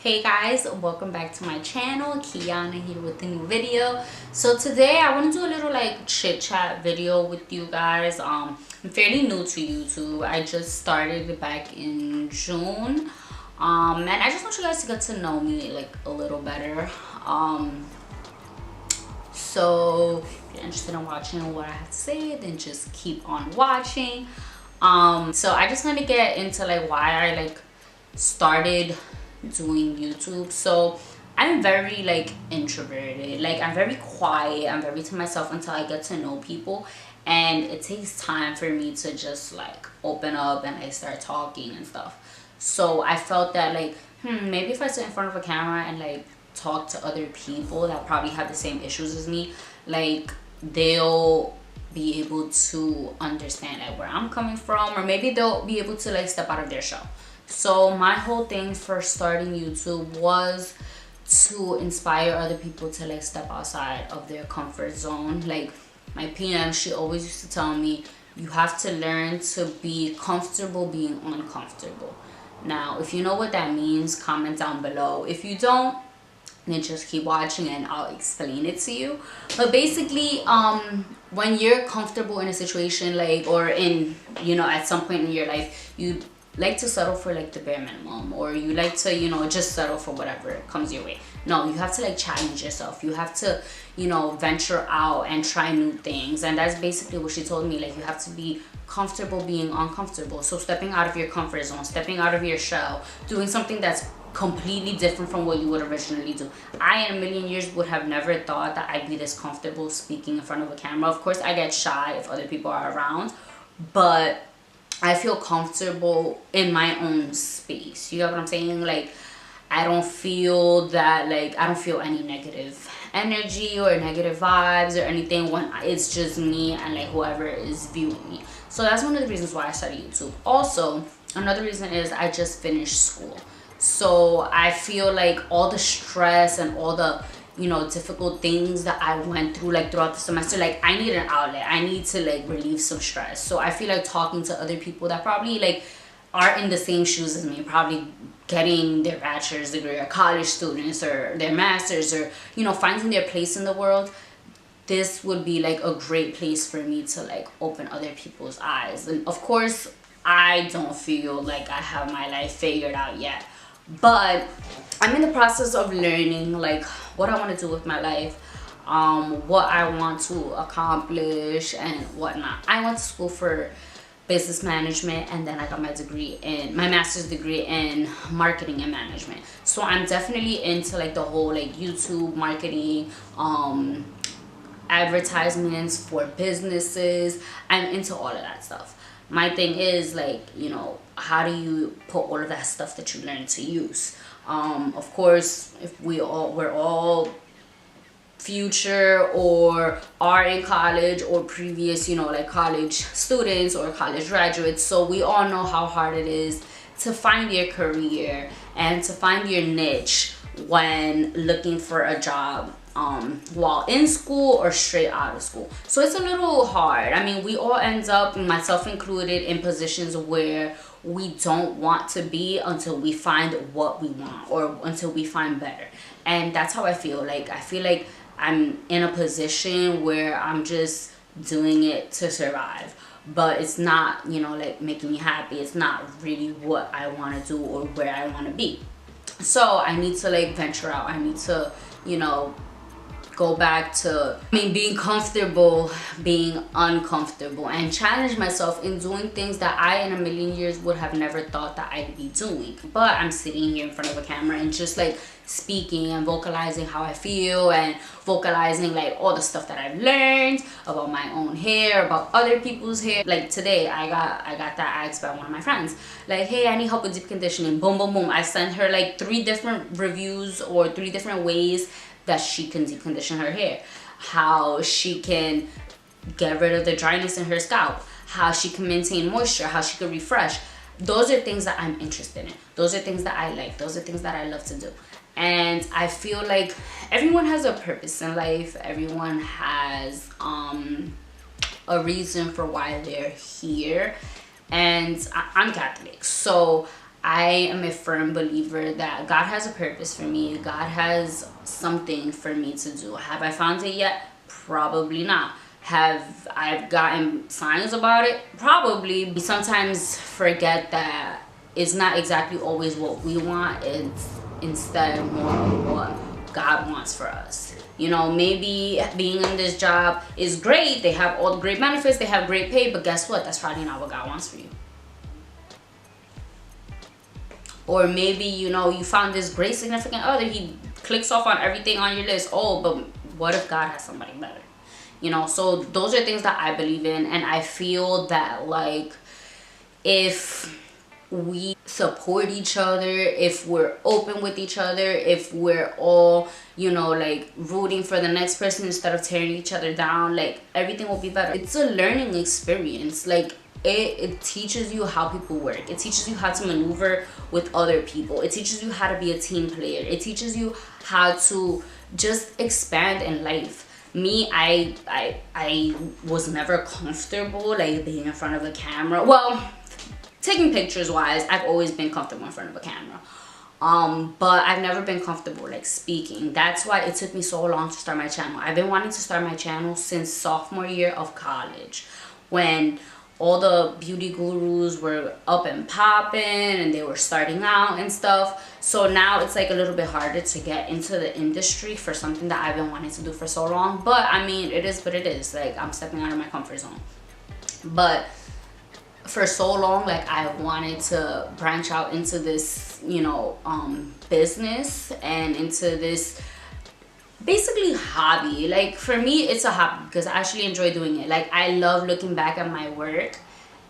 Hey guys, welcome back to my channel. Kiana here with a new video. So today I want to do a little like chit chat video with you guys. I'm fairly new to YouTube. I just started it back in June. And I just want you guys to get to know me like a little better. So if you're interested in watching what I have to say, then just keep on watching. So I just want to get into like why I like started doing YouTube. So I'm very like introverted, like I'm very quiet, I'm very to myself until I get to know people, and it takes time for me to just like open up and like start talking and stuff. So I felt that like maybe if I sit in front of a camera and like talk to other people that probably have the same issues as me, like they'll be able to understand like where I'm coming from, or maybe they'll be able to like step out of their shell. So my whole thing for starting YouTube was to inspire other people to like step outside of their comfort zone. Like my PM, she always used to tell me, you have to learn to be comfortable being uncomfortable. Now if you know what that means, comment down below. If you don't, then just keep watching and I'll explain it to you. But basically, when you're comfortable in a situation, like, or in, you know, at some point in your life, you like to settle for like the bare minimum, or you like to, you know, just settle for whatever comes your way. No, you have to like challenge yourself. You have to, you know, venture out and try new things. And that's basically what she told me. Like, you have to be comfortable being uncomfortable. So stepping out of your comfort zone, stepping out of your shell, doing something that's completely different from what you would originally do. I in a million years would have never thought that I'd be this comfortable speaking in front of a camera. Of course I get shy if other people are around, but I feel comfortable in my own space. You know what I'm saying? Like, I don't feel that, like, I don't feel any negative energy or negative vibes or anything when it's just me and like whoever is viewing me. So that's one of the reasons why I started YouTube. Also, another reason is I just finished school. So I feel like all the stress and all the, you know, difficult things that I went through like throughout the semester, like I need an outlet. I need to like relieve some stress. So I feel like talking to other people that probably like are in the same shoes as me, probably getting their bachelor's degree, or college students, or their master's, or, you know, finding their place in the world, this would be like a great place for me to like open other people's eyes. And of course I don't feel like I have my life figured out yet, but I'm in the process of learning like what I want to do with my life, what I want to accomplish and whatnot. I went to school for business management, and then I got my degree in my master's degree in marketing and management. So I'm definitely into like the whole like YouTube marketing, advertisements for businesses. I'm into all of that stuff. My thing is like, you know, how do you put all of that stuff that you learn to use? Of course, if we're all future or are in college, or previous, you know, like college students or college graduates, so we all know how hard it is to find your career and to find your niche when looking for a job, while in school or straight out of school. So it's a little hard. I mean, we all end up, myself included, in positions where we don't want to be until we find what we want, or until we find better. And that's how I feel. Like, I feel like I'm in a position where I'm just doing it to survive, but it's not, you know, like making me happy. It's not really what I want to do or where I want to be. So I need to like venture out. I need to, you know, go back to, I mean, being comfortable being uncomfortable, and challenge myself in doing things that I in a million years would have never thought that I'd be doing. But I'm sitting here in front of a camera and just like speaking and vocalizing how I feel, and vocalizing like all the stuff that I've learned about my own hair, about other people's hair. Like today I got that asked by one of my friends, like, hey, I need help with deep conditioning. Boom boom boom, I sent her like 3 different reviews, or 3 different ways that she can deep condition her hair, how she can get rid of the dryness in her scalp, how she can maintain moisture, how she can refresh. Those are things that I'm interested in. Those are things that I like. Those are things that I love to do. And I feel like everyone has a purpose in life. Everyone has a reason for why they're here. And I'm Catholic, so I am a firm believer that God has a purpose for me. God has something for me to do. Have I found it yet? Probably not. Have I gotten signs about it? Probably. We sometimes forget that it's not exactly always what we want. It's instead more of what God wants for us. You know, maybe being in this job is great. They have all the great benefits. They have great pay. But guess what? That's probably not what God wants for you. Or maybe, you know, you found this great significant other. He clicks off on everything on your list. Oh, but what if God has somebody better? You know, so those are things that I believe in. And I feel that, like, if we support each other, if we're open with each other, if we're all, you know, like rooting for the next person instead of tearing each other down, like everything will be better. It's a learning experience. Like it teaches you how people work. It teaches you how to maneuver with other people. It teaches you how to be a team player. It teaches you how to just expand in life. Me, I was never comfortable like being in front of a camera. Well, taking pictures wise, I've always been comfortable in front of a camera. But I've never been comfortable like speaking. That's why it took me so long to start my channel. I've been wanting to start my channel since sophomore year of college, when all the beauty gurus were up and popping and they were starting out and stuff. So now it's like a little bit harder to get into the industry for something that I've been wanting to do for so long. But I mean, it is what it is. Like, I'm stepping out of my comfort zone. But for so long, like, I wanted to branch out into this, you know, business and into this basically hobby. Like, for me, it's a hobby because I actually enjoy doing it. Like, I love looking back at my work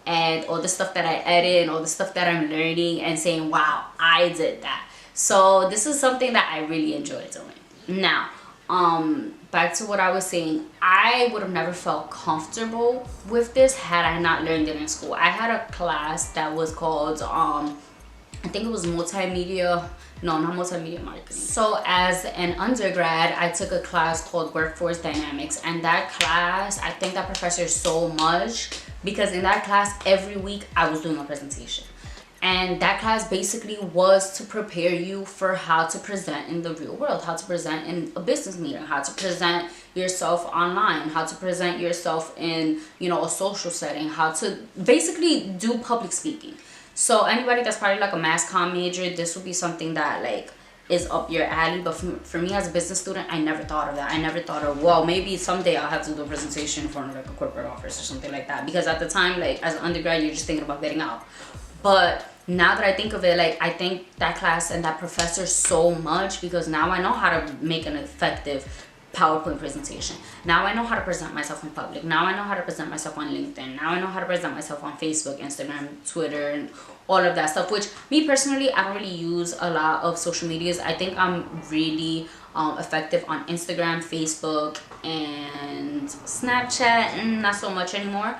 and all the stuff that I edit and all the stuff that I'm learning and saying, wow, I did that. So this is something that I really enjoy doing. Now, back to what I was saying, I would have never felt comfortable with this had I not learned it in school. I had a class that was called, I think it was multimedia, no, not multimedia marketing. So as an undergrad, I took a class called Workforce Dynamics, and that class, I thank that professor so much because in that class, every week I was doing a presentation. And that class basically was to prepare you for how to present in the real world, how to present in a business meeting, how to present yourself online, how to present yourself in, you know, a social setting, how to basically do public speaking. So anybody that's probably like a mass comm major, this would be something that like is up your alley. But for me as a business student, I never thought of that. I never thought of, well, maybe someday I'll have to do a presentation in front of like a corporate office or something like that. Because at the time, like as an undergrad, you're just thinking about getting out. But now that I think of it, like, I thank that class and that professor so much because now I know how to make an effective PowerPoint presentation. Now I know how to present myself in public. Now I know how to present myself on LinkedIn. Now I know how to present myself on Facebook, Instagram, Twitter, and all of that stuff, which me personally, I don't really use a lot of social medias. I think I'm really effective on Instagram, Facebook, and Snapchat, and not so much anymore.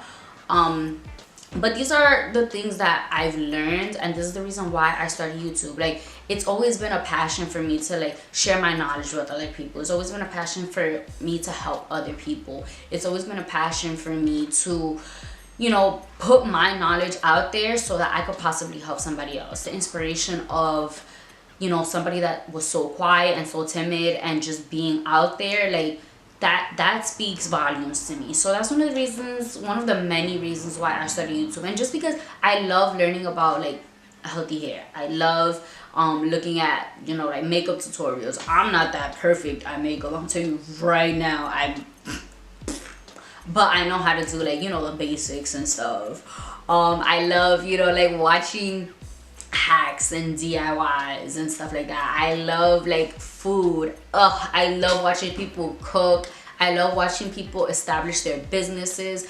But these are the things that I've learned, and this is the reason why I started YouTube. Like, it's always been a passion for me to like share my knowledge with other people. It's always been a passion for me to help other people. It's always been a passion for me to, you know, put my knowledge out there so that I could possibly help somebody else. The inspiration of, you know, somebody that was so quiet and so timid and just being out there, like, that speaks volumes to me. So that's one of the reasons, one of the many reasons why I started YouTube. And just because I love learning about like healthy hair, I love looking at, you know, like makeup tutorials. I'm not that perfect at makeup, I'm telling you right now. But I know how to do like, you know, the basics and stuff. I love, you know, like watching hacks and DIYs and stuff like that. I love like food. I love watching people cook. I love watching people establish their businesses.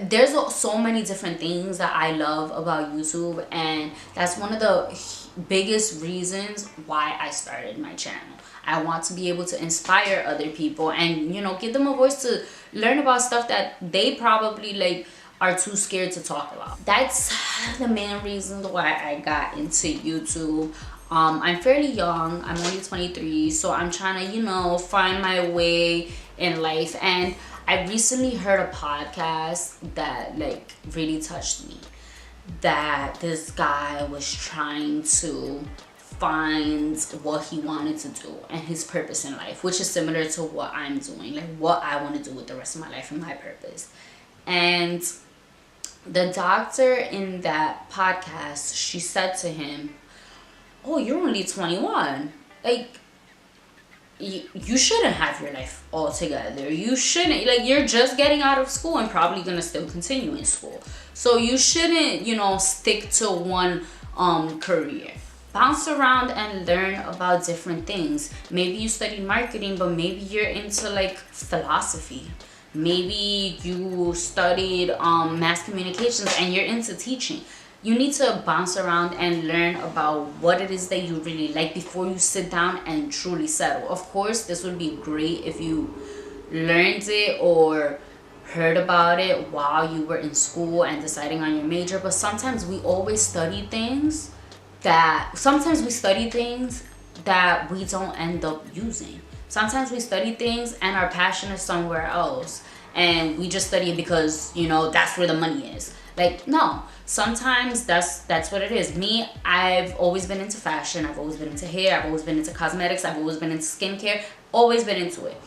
There's so many different things that I love about YouTube, and that's one of the biggest reasons why I started my channel. I want to be able to inspire other people and, you know, give them a voice to learn about stuff that they probably like are too scared to talk about. That's the main reason why I got into YouTube. I'm fairly young, I'm only 23, so I'm trying to, you know, find my way in life. And I recently heard a podcast that like really touched me. that this guy was trying to find what he wanted to do and his purpose in life, which is similar to what I'm doing, like what I want to do with the rest of my life and my purpose. And the doctor in that podcast, she said to him, oh, you're only 21. Like, you shouldn't have your life all together. You shouldn't, like, you're just getting out of school and probably gonna still continue in school. So you shouldn't, you know, stick to one career. Bounce around and learn about different things. Maybe you study marketing, but maybe you're into like philosophy. Maybe you studied mass communications and you're into teaching. You need to bounce around and learn about what it is that you really like before you sit down and truly settle. Of course, this would be great if you learned it or heard about it while you were in school and deciding on your major. But sometimes we study things that we don't end up using. Sometimes we study things and our passion is somewhere else, and we just study it because, you know, that's where the money is. Like, no, sometimes that's what it is. Me, I've always been into fashion. I've always been into hair. I've always been into cosmetics. I've always been into skincare. Always been into it.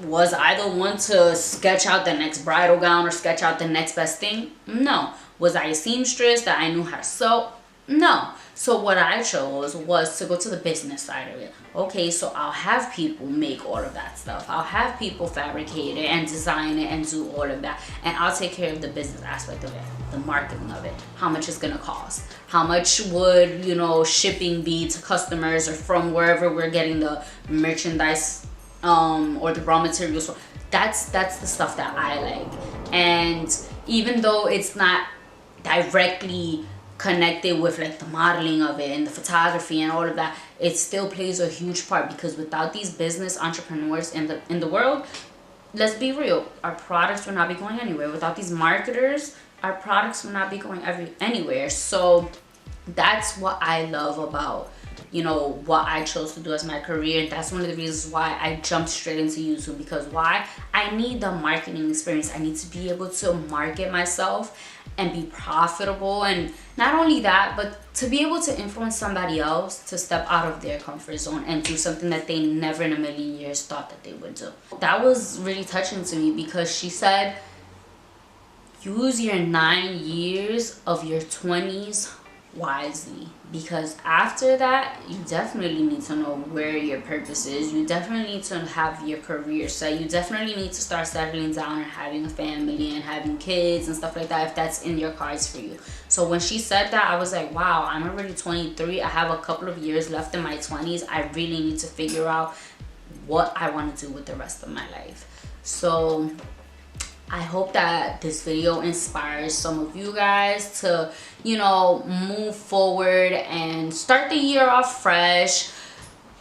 Was I the one to sketch out the next bridal gown or sketch out the next best thing? No. Was I a seamstress that I knew how to sew? No. So what I chose was to go to the business side of it. Okay, so I'll have people make all of that stuff. I'll have people fabricate it and design it and do all of that. And I'll take care of the business aspect of it, the marketing of it, how much it's going to cost. How much would, you know, shipping be to customers or from wherever we're getting the merchandise or the raw materials. So that's the stuff that I like. And even though it's not directly connected with like the modeling of it and the photography and all of that, it still plays a huge part, because without these business entrepreneurs in the world, let's be real, our products will not be going anywhere. Without these marketers, our products will not be going anywhere. So that's what I love about, you know, what I chose to do as my career. That's one of the reasons why I jumped straight into YouTube, because why? I need the marketing experience. I need to be able to market myself and be profitable, and not only that, but to be able to influence somebody else to step out of their comfort zone and do something that they never in a million years thought that they would do. That was really touching to me, because she said, use your 9 years of your 20s wisely, because after that you definitely need to know where your purpose is. You definitely need to have your career set. You definitely need to start settling down and having a family and having kids and stuff like that, if that's in your cards for you. So when she said that, I was like, wow, I'm already 23. I have a couple of years left in my 20s. I really need to figure out what I want to do with the rest of my life. So I hope that this video inspires some of you guys to, you know, move forward and start the year off fresh.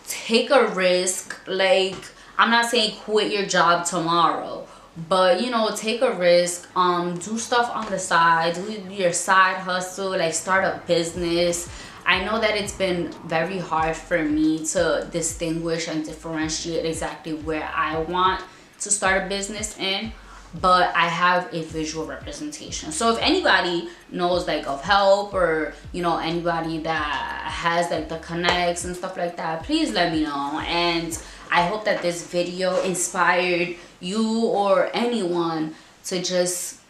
Take a risk. Like, I'm not saying quit your job tomorrow, but, you know, take a risk. Do stuff on the side. Do your side hustle. Like, start a business. I know that it's been very hard for me to distinguish and differentiate exactly where I want to start a business in, but I have a visual representation. So if anybody knows like of help, or, you know, anybody that has like the connects and stuff like that, please let me know. And I hope that this video inspired you or anyone to just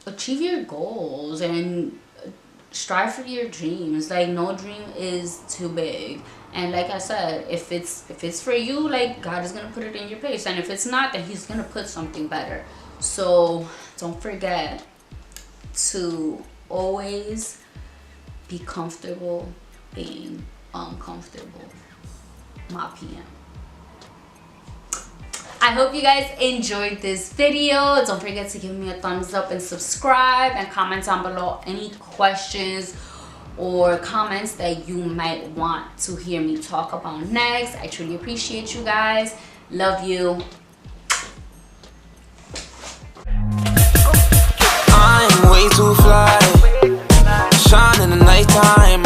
achieve your goals and strive for your dreams. Like, no dream is too big. And like I said, if it's for you, like, God is gonna put it in your place, and if it's not, then he's gonna put something better. So don't forget to always be comfortable being uncomfortable. My PM. I hope you guys enjoyed this video. Don't forget to give me a thumbs up and subscribe, and comment down below any questions or comments that you might want to hear me talk about next. I truly appreciate you guys. Love you. I'm way too fly, shine in the nighttime.